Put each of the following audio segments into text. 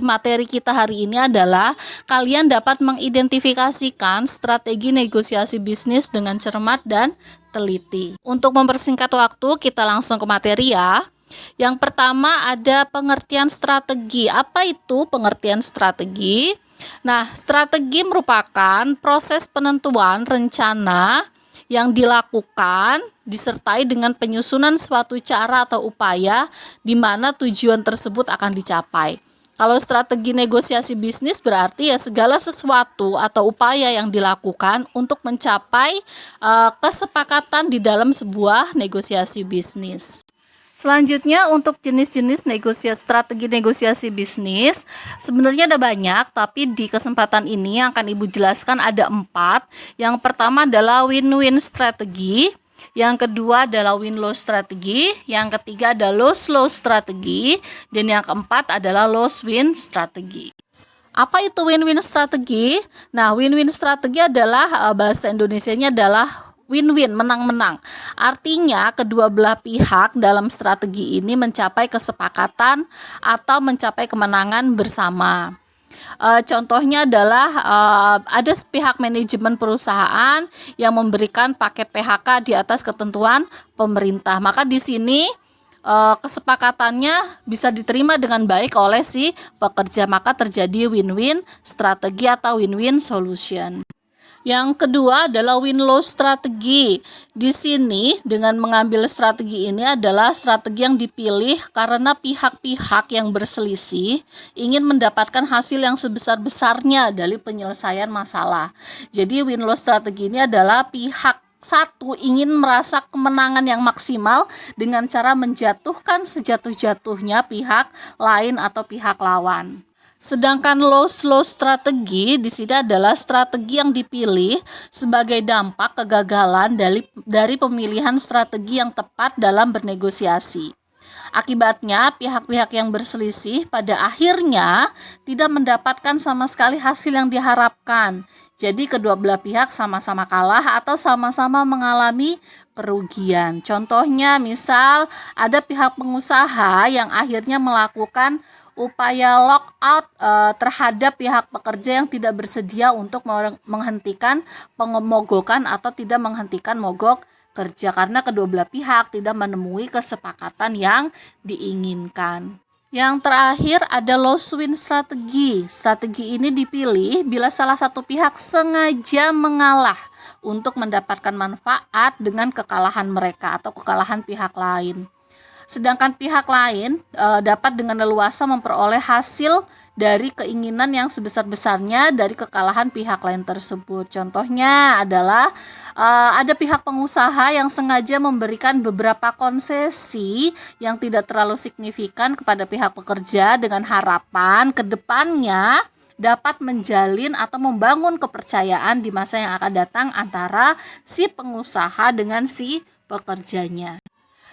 Materi kita hari ini adalah kalian dapat mengidentifikasikan strategi negosiasi bisnis dengan cermat dan teliti. Untuk mempersingkat waktu, kita langsung ke materi ya. Yang pertama ada pengertian strategi. Apa itu pengertian strategi? Nah, strategi merupakan proses penentuan rencana yang dilakukan disertai dengan penyusunan suatu cara atau upaya di mana tujuan tersebut akan dicapai. Kalau strategi negosiasi bisnis berarti ya segala sesuatu atau upaya yang dilakukan untuk mencapai kesepakatan di dalam sebuah negosiasi bisnis. Selanjutnya untuk jenis-jenis strategi negosiasi bisnis, sebenarnya ada banyak, tapi di kesempatan ini yang akan Ibu jelaskan ada 4. Yang pertama adalah win-win strategi, yang kedua adalah win-lose strategi, yang ketiga ada lose-lose strategi, dan yang keempat adalah lose-win strategi. Apa itu win-win strategi? Nah, win-win strategi adalah bahasa Indonesianya adalah win-win, menang-menang. Artinya kedua belah pihak dalam strategi ini mencapai kesepakatan atau mencapai kemenangan bersama. Contohnya adalah ada pihak manajemen perusahaan yang memberikan paket PHK di atas ketentuan pemerintah. Maka di sini kesepakatannya bisa diterima dengan baik oleh si pekerja. Maka terjadi win-win strategi atau win-win solution. Yang kedua adalah win-lose strategi. Di sini dengan mengambil strategi ini adalah strategi yang dipilih karena pihak-pihak yang berselisih ingin mendapatkan hasil yang sebesar-besarnya dari penyelesaian masalah. Jadi win-lose strategi ini adalah pihak satu ingin merasa kemenangan yang maksimal dengan cara menjatuhkan sejatuh-jatuhnya pihak lain atau pihak lawan. Sedangkan lose-lose strategi di sini adalah strategi yang dipilih sebagai dampak kegagalan dari pemilihan strategi yang tepat dalam bernegosiasi. Akibatnya, pihak-pihak yang berselisih pada akhirnya tidak mendapatkan sama sekali hasil yang diharapkan. Jadi kedua belah pihak sama-sama kalah atau sama-sama mengalami kerugian. Contohnya misal ada pihak pengusaha yang akhirnya melakukan upaya lockout terhadap pihak pekerja yang tidak bersedia untuk menghentikan pemogokan atau tidak menghentikan mogok kerja karena kedua belah pihak tidak menemui kesepakatan yang diinginkan. Yang terakhir ada lose-win strategi. Strategi ini dipilih bila salah satu pihak sengaja mengalah untuk mendapatkan manfaat dengan kekalahan mereka atau kekalahan pihak lain. Sedangkan pihak lain dapat dengan leluasa memperoleh hasil dari keinginan yang sebesar-besarnya dari kekalahan pihak lain tersebut. Contohnya adalah ada pihak pengusaha yang sengaja memberikan beberapa konsesi yang tidak terlalu signifikan kepada pihak pekerja dengan harapan ke depannya dapat menjalin atau membangun kepercayaan di masa yang akan datang antara si pengusaha dengan si pekerjanya.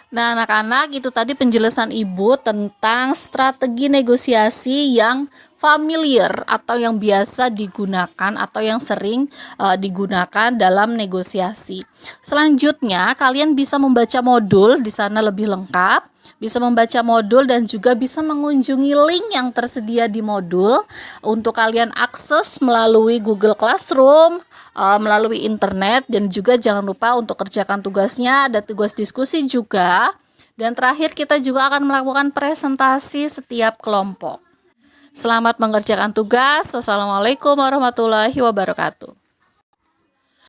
Nah, anak-anak, itu tadi penjelasan Ibu tentang strategi negosiasi yang familiar atau yang biasa digunakan atau yang sering digunakan dalam negosiasi. Selanjutnya, kalian bisa membaca modul di sana lebih lengkap, bisa membaca modul dan juga bisa mengunjungi link yang tersedia di modul untuk kalian akses melalui Google Classroom, melalui internet, dan juga jangan lupa untuk kerjakan tugasnya, ada tugas diskusi juga. Dan terakhir kita juga akan melakukan presentasi setiap kelompok. Selamat mengerjakan tugas. Wassalamualaikum warahmatullahi wabarakatuh.